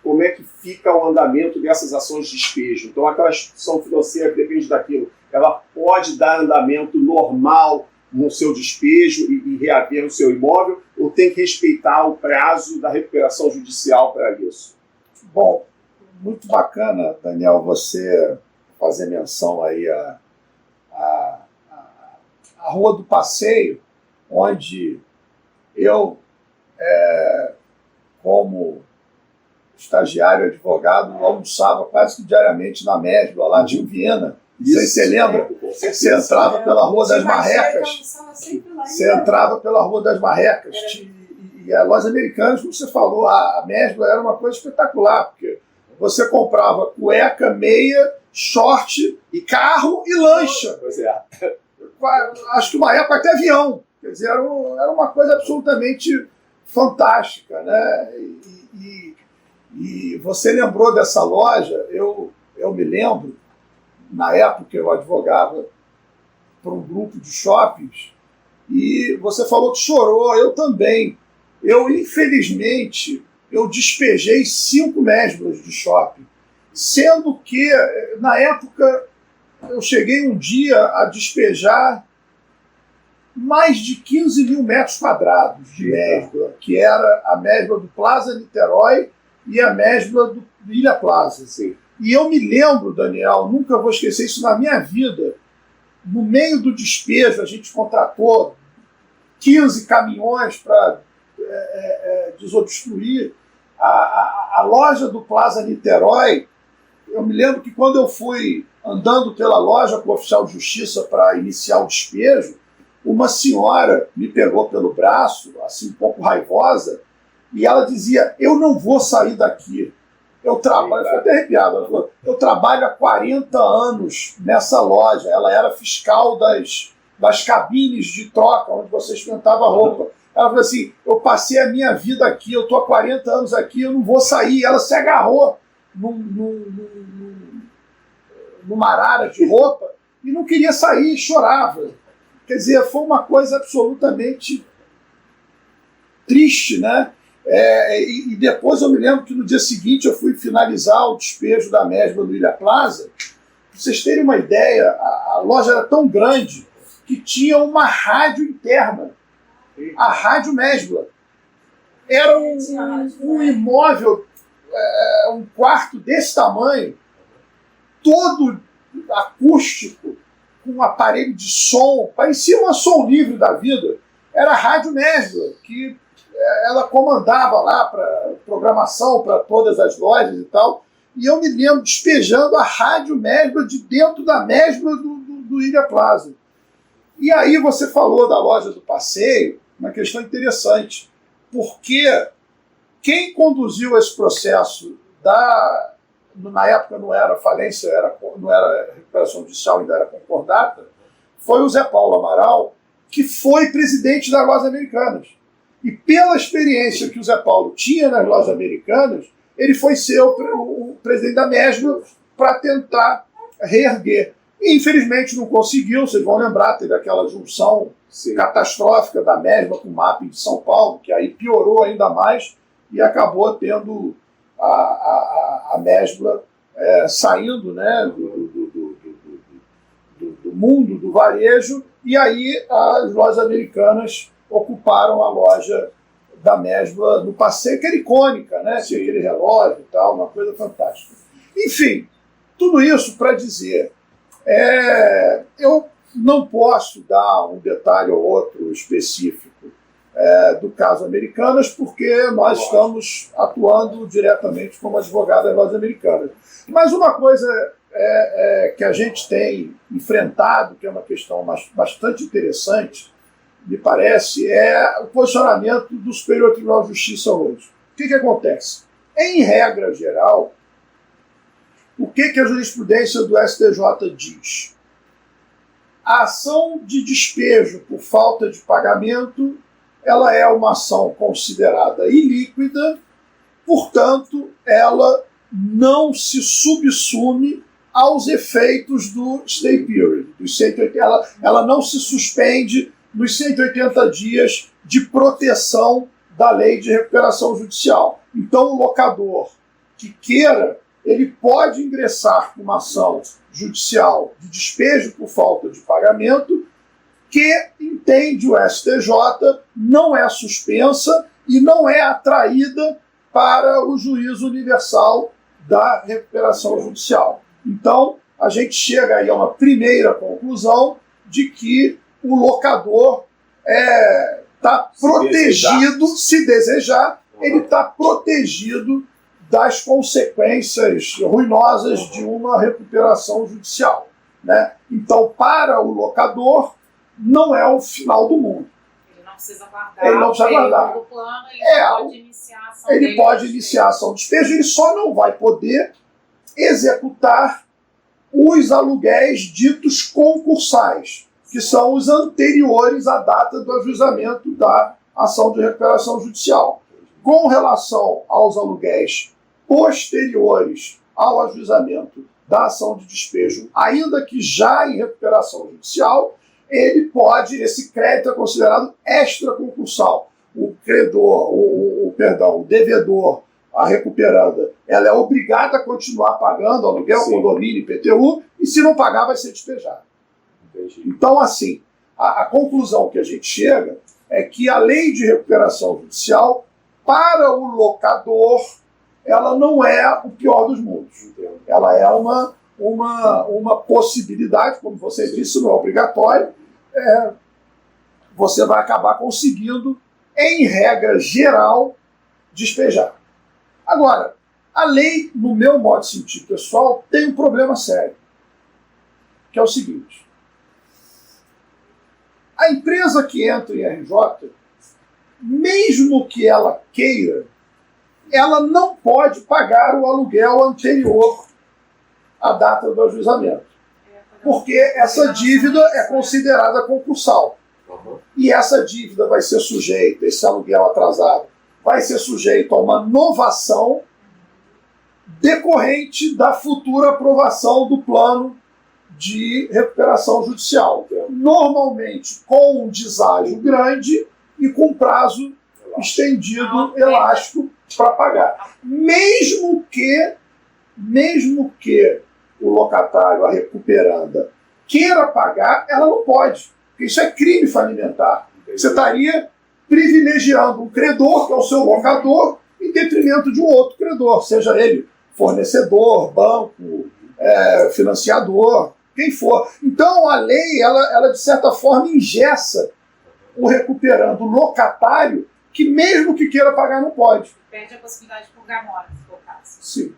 Como é que fica o andamento dessas ações de despejo? Então, aquela instituição financeira que depende daquilo, ela pode dar andamento normal no seu despejo e reaver o seu imóvel, ou tem que respeitar o prazo da recuperação judicial para isso? Bom, muito bacana, Daniel, você fazer menção aí à Rua do Passeio, onde eu, como estagiário advogado, almoçava quase que diariamente na Mesbla, lá de Viena. Não sei se você lembra. Você entrava pela Rua das Marrecas. Você entrava pela Rua das Marrecas. E a Lojas Americanas, como você falou, a Mesbla era uma coisa espetacular, porque você comprava cueca, meia, short, e carro e lancha. Pois é. Acho que uma época até avião. Quer dizer, era uma coisa absolutamente fantástica, né? E você lembrou dessa loja? Eu me lembro, na época eu advogava para um grupo de shoppings, e você falou que chorou, eu também. Infelizmente, eu despejei 5 Mesblas de shopping, sendo que, na época, eu cheguei um dia a despejar mais de 15 mil metros quadrados de Mesbla, que era a Mesbla do Plaza Niterói e a Mesbla do Ilha Plaza. Sim. E eu me lembro, Daniel, nunca vou esquecer isso na minha vida, no meio do despejo a gente contratou 15 caminhões para desobstruir a loja do Plaza Niterói. Eu me lembro que quando eu fui andando pela loja com o oficial de justiça para iniciar o despejo, uma senhora me pegou pelo braço, assim, um pouco raivosa, e ela dizia: eu não vou sair daqui. Eu trabalho, foi até arrepiado, ela falou, eu trabalho há 40 anos nessa loja. Ela era fiscal das cabines de troca, onde você esquentava a roupa. Ela falou assim: eu passei a minha vida aqui, eu estou há 40 anos aqui, eu não vou sair. Ela se agarrou numa arara de roupa e não queria sair, chorava. Quer dizer, foi uma coisa absolutamente triste, né? E depois eu me lembro que no dia seguinte eu fui finalizar o despejo da Mesbla do Ilha Plaza. Para vocês terem uma ideia, a loja era tão grande que tinha uma rádio interna, a Rádio Mesbla. Era um imóvel, um quarto desse tamanho, todo acústico, com um aparelho de som, parecia uma som livre da vida. Era a Rádio Mesbla, que ela comandava lá para programação para todas as lojas e tal. E eu me lembro despejando a Rádio Mesbla de dentro da Mesbla do Ilha Plaza. E aí você falou da Loja do Passeio, uma questão interessante, porque quem conduziu esse processo na época não era falência, não era recuperação judicial, ainda era concordata, foi o Zé Paulo Amaral, que foi presidente das Lojas Americanas. E pela experiência que o Zé Paulo tinha nas Lojas Americanas, ele foi ser o presidente da Mesbla para tentar reerguer. E infelizmente não conseguiu, vocês vão lembrar, teve aquela junção catastrófica da Mesbla com o MAP de São Paulo, que aí piorou ainda mais e acabou tendo a Mesbla saindo, né, do mundo do varejo, e aí as Lojas Americanas ocuparam a loja da Mesbla no Passeio, que era icônica, né? Tinha aquele relógio e tal, uma coisa fantástica. Enfim, tudo isso para dizer, eu não posso dar um detalhe ou outro específico do caso Americanas, porque nós estamos atuando diretamente como advogado das Lojas Americanas. Mas uma coisa que a gente tem enfrentado, que é uma questão bastante interessante, me parece, é o posicionamento do Superior Tribunal de Justiça hoje. O que acontece? Em regra geral, o que a jurisprudência do STJ diz? A ação de despejo por falta de pagamento, ela é uma ação considerada ilíquida, portanto, ela não se subsume aos efeitos do stay period. Dos 180, ela não se suspende nos 180 dias de proteção da lei de recuperação judicial. Então, o locador que queira, ele pode ingressar com uma ação judicial de despejo por falta de pagamento, que, entende o STJ, não é suspensa e não é atraída para o juízo universal da recuperação judicial. Então, a gente chega aí a uma primeira conclusão de que o locador está protegido, se desejar, ele está protegido das consequências ruinosas de uma recuperação judicial, né? Então, para o locador, não é o final do mundo. Ele não precisa guardar. Ele não precisa guardar. Do plano, ele pode iniciar a ação. Ele pode iniciar a ação de despejo, ele só não vai poder executar os aluguéis ditos concursais, que são os anteriores à data do ajuizamento da ação de recuperação judicial. Com relação aos aluguéis posteriores ao ajuizamento da ação de despejo, ainda que já em recuperação judicial, ele pode, esse crédito é considerado extraconcursal. O credor, o devedor, a recuperanda, ela é obrigada a continuar pagando aluguel, condomínio, IPTU, e se não pagar vai ser despejado. Entendi. Então, assim, a conclusão que a gente chega é que a lei de recuperação judicial, para o locador, ela não é o pior dos mundos. Entendo. Ela é uma possibilidade, como você disse, não é obrigatório. Você vai acabar conseguindo, em regra geral, despejar. Agora, a lei, no meu modo de sentir pessoal, tem um problema sério, que é o seguinte: a empresa que entra em RJ, mesmo que ela queira, ela não pode pagar o aluguel anterior à data do ajuizamento, porque essa dívida é considerada concursal. Uhum. E essa dívida vai ser sujeita, esse aluguel atrasado, vai ser sujeito a uma novação decorrente da futura aprovação do plano de recuperação judicial. Normalmente com um deságio grande e com prazo estendido, elástico, para pagar. Mesmo que o locatário, a recuperanda, queira pagar, ela não pode. Porque isso é crime falimentar. Você estaria privilegiando um credor, que é o seu locador, em detrimento de um outro credor, seja ele fornecedor, banco, financiador, quem for. Então a lei, ela de certa forma engessa o recuperando locatário, que mesmo que queira pagar não pode. Perde a possibilidade de purgar a mora, se for o caso. Sim.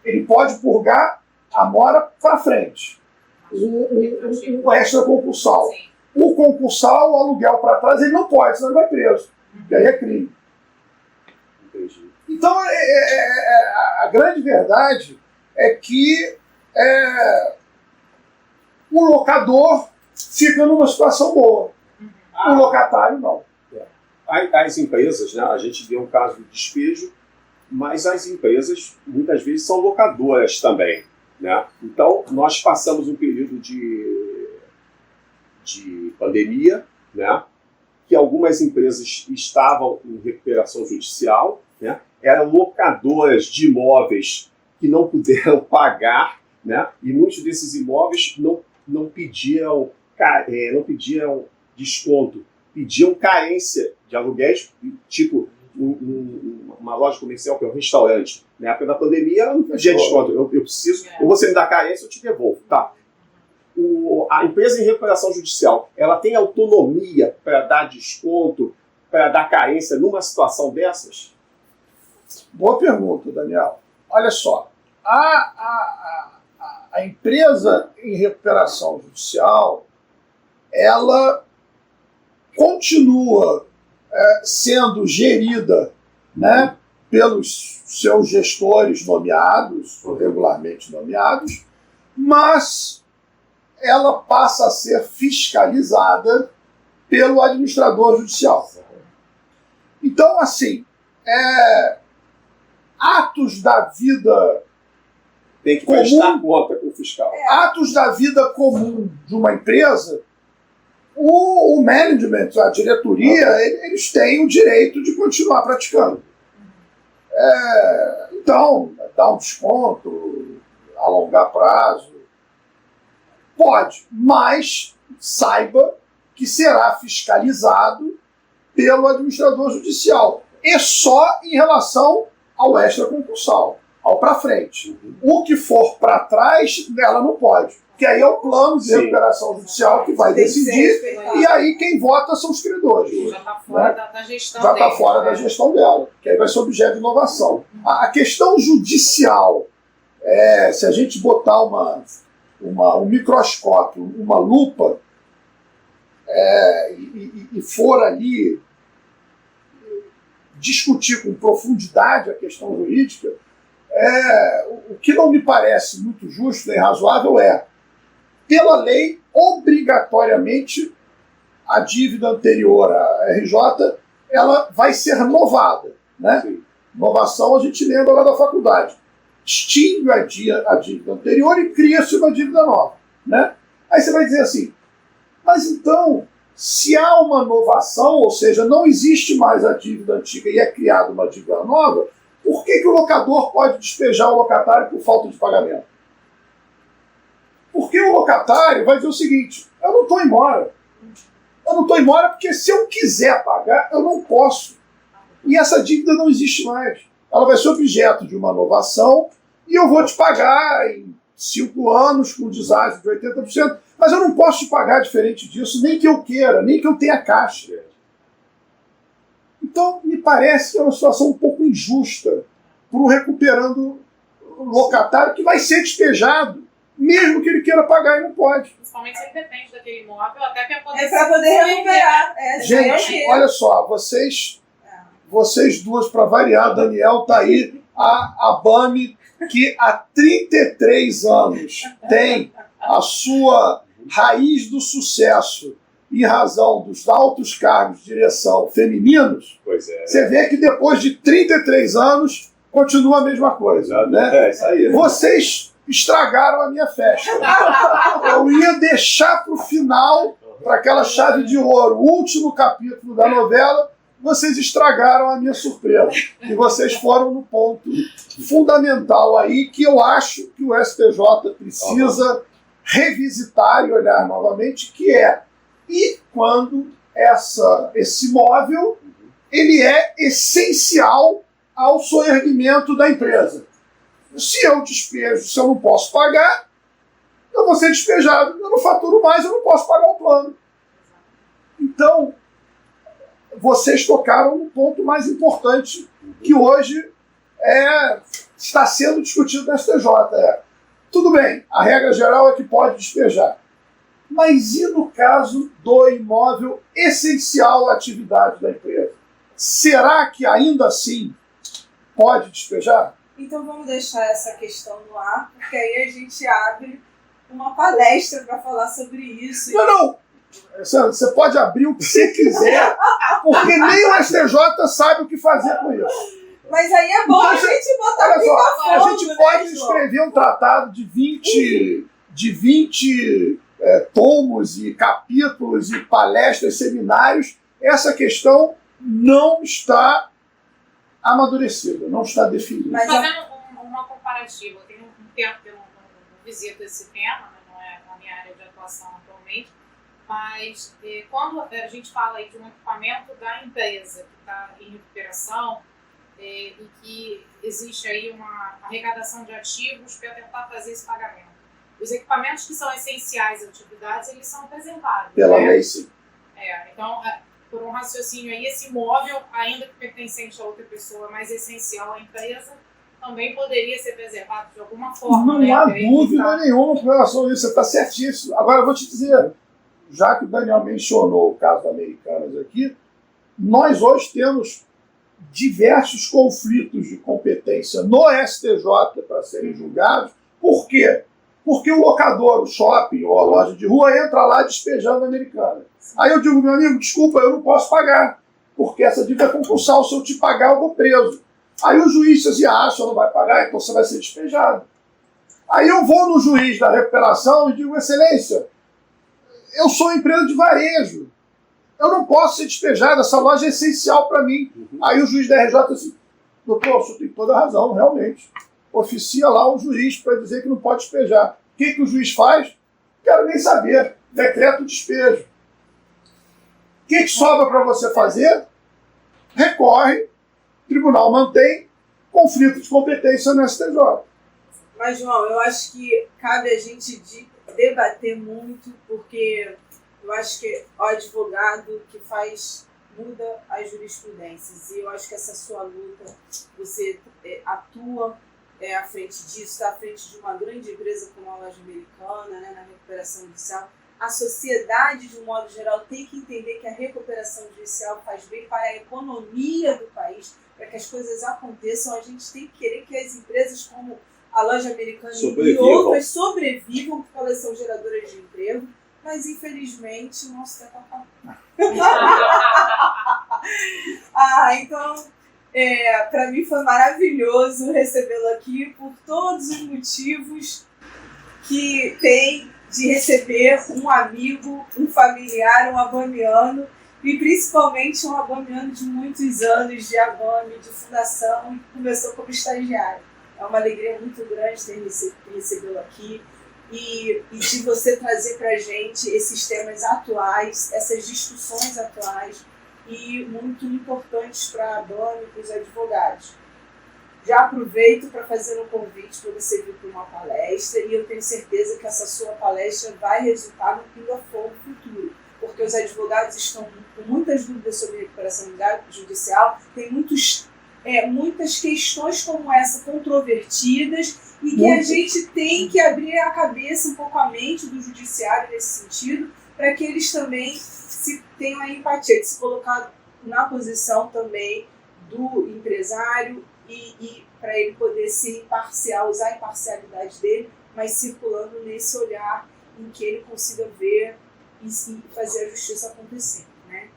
Ele pode purgar a mora para frente. O extra concursal. Sim. O concursal, o aluguel para trás, ele não pode, senão ele vai preso. E aí é crime. Entendi. Então, a grande verdade é que o locador fica numa situação boa. O locatário não. As empresas, né, a gente vê um caso de despejo, mas as empresas muitas vezes são locadoras também, né? Então, nós passamos um período de pandemia, né, que algumas empresas estavam em recuperação judicial, né, eram locadoras de imóveis que não puderam pagar, né, e muitos desses imóveis não pediam desconto, pediam carência de aluguéis, tipo uma loja comercial que é um restaurante. Na época da pandemia, ela não pedia desconto. Eu preciso, ou você me dá carência, eu te devolvo. Tá. A empresa em recuperação judicial, ela tem autonomia para dar desconto, para dar carência numa situação dessas? Boa pergunta, Daniel. Olha só, a empresa em recuperação judicial, ela continua sendo gerida, né, pelos seus gestores nomeados, ou regularmente nomeados, mas ela passa a ser fiscalizada pelo administrador judicial. Então, assim, atos da vida Tem que prestar conta com o fiscal. atos da vida comum de uma empresa, o management, a diretoria, eles têm o direito de continuar praticando. Então, dar um desconto, alongar prazo, pode, mas saiba que será fiscalizado pelo administrador judicial. E só em relação ao extraconcursal, ao para frente. O que for para trás, ela não pode. Que aí é o plano de recuperação judicial que vai decidir, e aí quem vota são os credores. Já está fora da gestão Já está dele, fora né? da gestão dela, que aí vai ser objeto de inovação. A questão judicial, se a gente botar um microscópio, uma lupa, e for ali discutir com profundidade a questão jurídica, o que não me parece muito justo nem razoável pela lei, obrigatoriamente, a dívida anterior à RJ ela vai ser novada. Né? Sim. Novação a gente lembra lá da faculdade. Extingue a dívida anterior e cria-se uma dívida nova. Né? Aí você vai dizer assim, mas então, se há uma novação, ou seja, não existe mais a dívida antiga e é criada uma dívida nova, por que o locador pode despejar o locatário por falta de pagamento? Porque o locatário vai dizer o seguinte, eu não estou embora. Eu não estou embora porque se eu quiser pagar, eu não posso. E essa dívida não existe mais. Ela vai ser objeto de uma novação e eu vou te pagar em 5 anos com deságio de 80%, mas eu não posso te pagar diferente disso, nem que eu queira, nem que eu tenha caixa. Então, me parece que é uma situação um pouco injusta para o recuperando locatário que vai ser despejado, mesmo que ele queira pagar e não pode. Principalmente se ele depende daquele imóvel, até para poder... para poder recuperar. Gente, olha só, vocês duas, para variar, Daniel tá aí, a BAME, que há 33 anos tem a sua raiz do sucesso em razão dos altos cargos de direção femininos, Pois é. você vê que depois de 33 anos continua a mesma coisa. Né? Isso aí. Vocês estragaram a minha festa. Eu ia deixar para o final, para aquela chave de ouro, o último capítulo da novela, vocês estragaram a minha surpresa. E vocês foram no ponto fundamental aí, que eu acho que o STJ precisa revisitar e olhar novamente, que e quando esse imóvel ele é essencial ao soerguimento da empresa. Se eu despejo, se eu não posso pagar, eu vou ser despejado. Eu não faturo mais, eu não posso pagar o plano. Então, vocês tocaram no ponto mais importante que hoje está sendo discutido na STJ. Tudo bem, a regra geral é que pode despejar. Mas e no caso do imóvel essencial à atividade da empresa? Será que ainda assim pode despejar? Então vamos deixar essa questão no ar, porque aí a gente abre uma palestra para falar sobre isso. Não. Você pode abrir o que você quiser, porque nem o STJ sabe o que fazer com isso. Mas aí é bom a gente botar Olha aqui só, na foto, a gente pode né, escrever um tratado de 20 tomos e capítulos e palestras, seminários. Essa questão não está amadurecida, não está definida. Mas Fazendo uma comparativa, eu tenho um tempo que eu não visito esse tema, né, não é a minha área de atuação atualmente, mas quando a gente fala aí de um equipamento da empresa que está em recuperação e que existe aí uma arrecadação de ativos para tentar fazer esse pagamento. Os equipamentos que são essenciais às atividades, eles são preservados. Pela né? lei, sim. Então, por um raciocínio aí, esse imóvel, ainda que pertencente a outra pessoa, mas essencial à empresa, também poderia ser preservado de alguma forma. Não né? há dúvida nenhuma com relação a isso, você está certíssimo. Agora, eu vou te dizer, já que o Daniel mencionou o caso da Americanas aqui, nós hoje temos diversos conflitos de competência no STJ para serem julgados. Por quê? Porque o locador, o shopping ou a loja de rua entra lá despejando a Americana. Aí eu digo, meu amigo, desculpa, eu não posso pagar, porque essa dívida é concursal, se eu te pagar eu vou preso. Aí o juiz diz assim, o senhor não vai pagar, então você vai ser despejado. Aí eu vou no juiz da recuperação e digo, excelência, eu sou empresa de varejo, eu não posso ser despejado, essa loja é essencial para mim. Aí o juiz da RJ diz assim, doutor, o senhor tem toda a razão, realmente. Oficia lá o juiz para dizer que não pode despejar. O que o juiz faz? Quero nem saber. Decreto despejo. O que sobra para você fazer? Recorre, o tribunal mantém, conflito de competência no STJ. Mas, João, eu acho que cabe a gente debater muito, porque eu acho que o advogado que muda as jurisprudências. E eu acho que essa sua luta, você atua à frente disso, está à frente de uma grande empresa como a Loja Americana, né, na recuperação judicial. A sociedade, de um modo geral, tem que entender que a recuperação judicial faz bem para a economia do país, para que as coisas aconteçam. A gente tem que querer que as empresas como a Loja Americana e outras sobrevivam, porque elas são geradoras de emprego, mas infelizmente o nosso tempo acabou. Então, para mim foi maravilhoso recebê-lo aqui por todos os motivos que tem de receber um amigo, um familiar, um abamiano, e principalmente um abamiano de muitos anos de abame, de fundação, e que começou como estagiário. É uma alegria muito grande ter recebê-lo aqui e de você trazer para a gente esses temas atuais, essas discussões atuais e muito importantes para a ABAME e para os advogados. Já aproveito para fazer um convite para você vir para uma palestra e eu tenho certeza que essa sua palestra vai resultar no pinga-fogo futuro, porque os advogados estão com muitas dúvidas sobre recuperação judicial, tem muitas questões como essa controvertidas e que a gente tem que abrir a cabeça, um pouco a mente do judiciário nesse sentido, para que eles também tenham a empatia de se colocar na posição também do empresário e para ele poder ser imparcial, usar a imparcialidade dele, mas circulando nesse olhar em que ele consiga ver e fazer a justiça acontecer, né?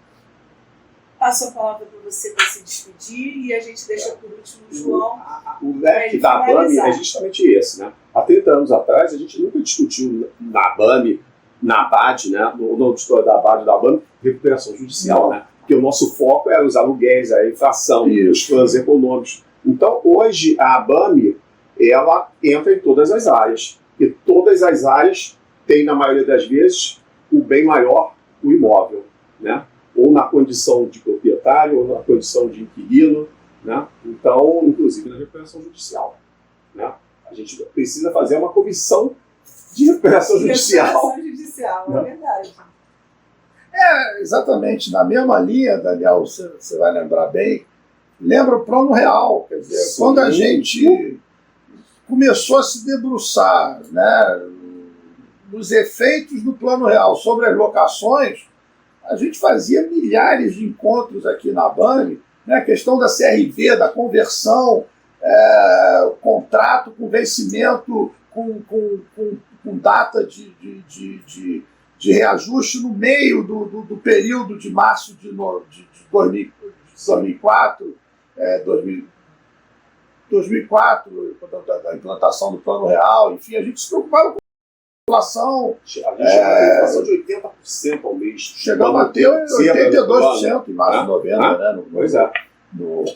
Passo a palavra para você para se despedir e a gente deixa por último o João. O leque da ABAME é justamente esse, né? Há 30 anos atrás, a gente nunca discutiu na ABAME, na ABAD, né? No auditório da ABAD, da ABAME, recuperação judicial, né? Porque o nosso foco era os aluguéis, a inflação, os planos econômicos. Então, hoje, a ABAME, ela entra em todas as áreas. E todas as áreas têm, na maioria das vezes, o bem maior, o imóvel, né? Ou na condição de proprietário, ou na condição de inquilino, né? Então, inclusive na recuperação judicial, né? A gente precisa fazer uma comissão de recuperação judicial. Recuperação judicial, é verdade. Exatamente, na mesma linha, Daniel, você vai lembrar bem, lembra o Plano Real, quer dizer, sim, quando a gente começou a se debruçar, né, nos efeitos do Plano Real sobre as locações, a gente fazia milhares de encontros aqui na ABAME, né, a questão da CRV, da conversão, contrato com vencimento, com data de reajuste no meio do período de março de 2004, 2004, da implantação do Plano Real, enfim, a gente se preocupava com a inflação. A inflação de 80% ao mês. Chegamos a ter 82% em março de novembro, né?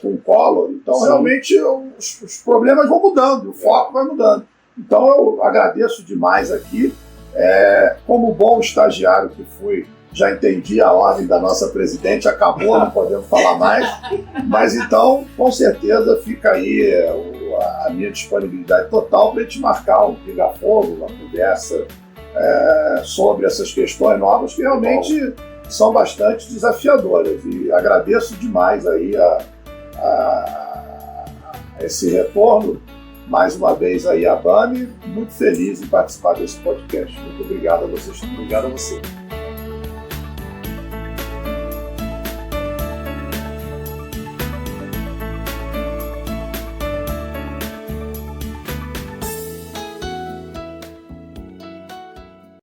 Com o Collor. Então, sim, realmente, os problemas vão mudando, o foco vai mudando. Então, eu agradeço demais aqui. Como bom estagiário que fui, já entendi a ordem da nossa presidente, acabou, não podemos falar mais, mas então, com certeza, fica aí a minha disponibilidade total para a gente marcar um pinga-fogo, uma conversa sobre essas questões novas que realmente são bastante desafiadoras, e agradeço demais aí a esse retorno. Mais uma vez aí a ABAME, muito feliz em participar desse podcast. Muito obrigado a vocês. Obrigado a você.